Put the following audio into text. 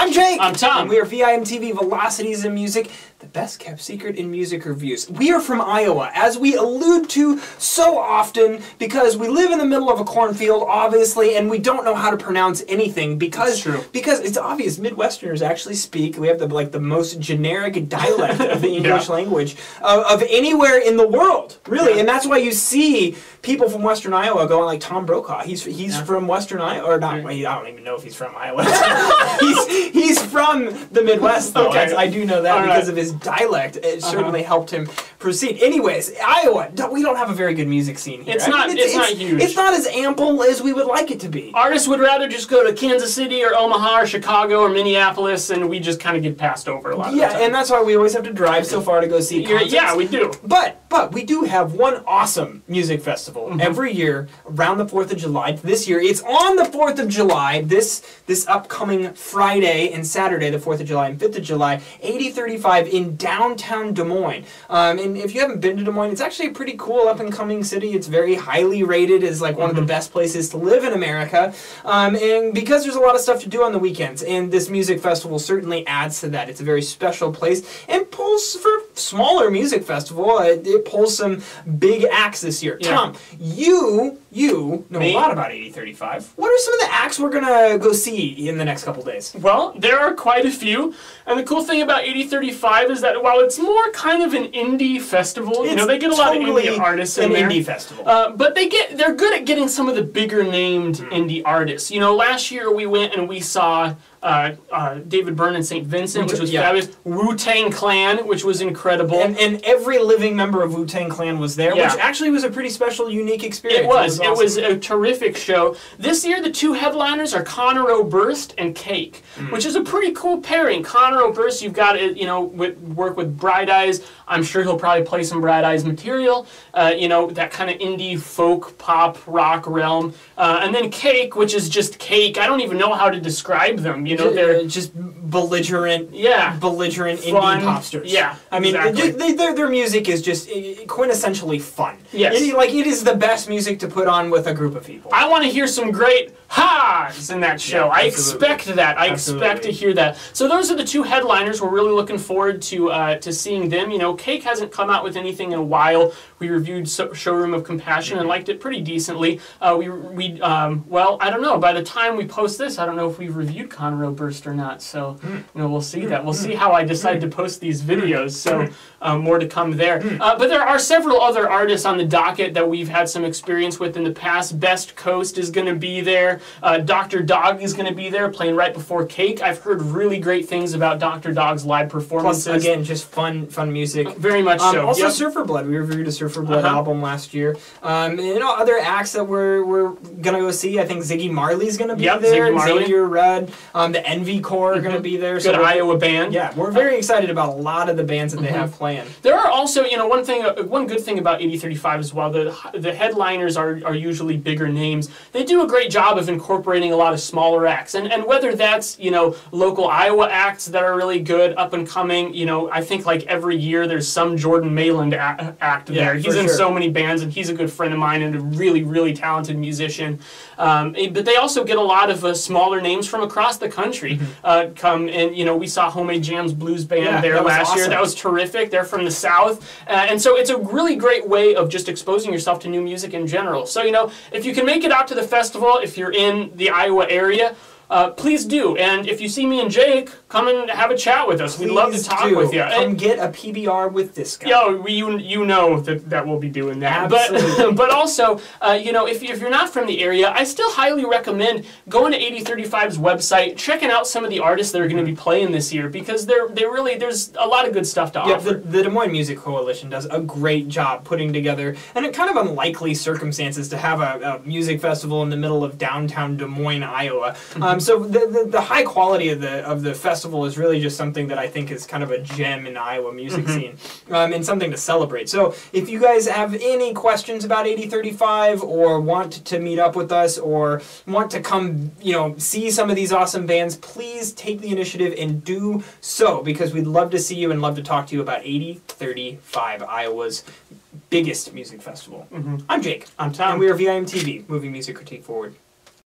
I'm Jake. I'm Tom. And we are VIMTV Velocities in Music, the best kept secret in music reviews. We are from Iowa, as we allude to so often, because we live in the middle of a cornfield, obviously, and we don't know how to pronounce anything because it's obvious Midwesterners actually speak. We have the most generic dialect of the English language of anywhere in the world, really, and that's why you see people from Western Iowa going like Tom Brokaw. He's from Western Iowa, or not? I don't even know if he's from Iowa. he's from the Midwest, though. Okay. I do know that because of his dialect. It certainly helped him proceed. Anyways, Iowa, we don't have a very good music scene here. It's not huge. It's not as ample as we would like it to be. Artists would rather just go to Kansas City or Omaha or Chicago or Minneapolis, and we just kind of get passed over a lot of the time. Yeah, and that's why we always have to drive so far to go see concerts. Yeah, we do. But we do have one awesome music festival every year around the 4th of July. This year, it's on the 4th of July, this upcoming Friday and Saturday, the 4th of July and 5th of July, 8035 in downtown Des Moines. And if you haven't been to Des Moines, it's actually a pretty cool up-and-coming city. It's very highly rated as like one of the best places to live in America. And because there's a lot of stuff to do on the weekends, and this music festival certainly adds to that. It's a very special place and pulls for smaller music festival. It pulls some big acts this year. Yeah. Tom, you know a lot about 8035. What are some of the acts we're gonna go see in the next couple days? Well, there are quite a few, and the cool thing about 8035 is that while it's more kind of an indie festival, you know, they get a lot of indie artists in there. Indie festival. But they're good at getting some of the bigger named indie artists. You know, last year we went and we saw David Byrne and St. Vincent, which was fabulous. Wu-Tang Clan, which was incredible. And every living member of Wu-Tang Clan was there, which actually was a pretty special, unique experience. It was. It was a terrific show. This year, the two headliners are Conor Oberst and Cake, which is a pretty cool pairing. Conor Oberst, you've got to, work with Bright Eyes. I'm sure he'll probably play some Bright Eyes material, that kind of indie folk, pop, rock realm. And then Cake, which is just Cake. I don't even know how to describe them. They're just belligerent, belligerent fun, indie popsters. Yeah, I mean, exactly. their music is just quintessentially fun. Yes. It is the best music to put on with a group of people. I want to hear some great ha's in that show. Yeah, I expect that. I expect to hear that. So those are the two headliners. We're really looking forward to seeing them. Cake hasn't come out with anything in a while. We reviewed Showroom of Compassion and liked it pretty decently. Well, I don't know. By the time we post this, I don't know if we've reviewed Conor Oberst or not. So we'll see that. We'll see how I decide to post these videos. So more to come there. But there are several other artists on the docket that we've had some experience with in the past. Best Coast is going to be there. Dr. Dog is going to be there, playing right before Cake. I've heard really great things about Dr. Dog's live performances. Plus, again, just fun music. Very much so. Also, Surfer Blood. We reviewed a Surfer Blood album last year. Other acts that we're gonna go see. I think Ziggy Marley's gonna be there. Ziggy Marley. Xavier Rudd. The Envy Corps are gonna be there. Good Iowa band. Yeah, we're very excited about a lot of the bands that they have playing. There are also, one good thing about 8035 as well. The headliners are usually bigger names. They do a great job of incorporating a lot of smaller acts, and whether that's local Iowa acts that are really good, up and coming. I think like every year there's some Jordan Mayland act there. He's in so many bands, and he's a good friend of mine and a really, really talented musician. But they also get a lot of smaller names from across the country come, and we saw Homemade Jam's Blues Band there last year. That was terrific. They're from the South, and so it's a really great way of just exposing yourself to new music in general. So if you can make it out to the festival, if you're in the Iowa area, please do. And if you see me and Jake, come and have a chat with us. We'd love to talk with you. Come get a PBR with this guy. You know that we'll be doing that. Absolutely. But also, if you're not from the area, I still highly recommend going to 8035's website, checking out some of the artists that are going to be playing this year, because there's a lot of good stuff to offer. The Des Moines Music Coalition does a great job putting together, and in kind of unlikely circumstances, to have a music festival in the middle of downtown Des Moines, Iowa. So the high quality of the festival is really just something that I think is kind of a gem in the Iowa music scene, and something to celebrate. So if you guys have any questions about 8035, or want to meet up with us, or want to come, see some of these awesome bands, please take the initiative and do so, because we'd love to see you and love to talk to you about 8035, Iowa's biggest music festival. I'm Jake. I'm Tom. And we are VIMTV, Moving Music Critique Forward.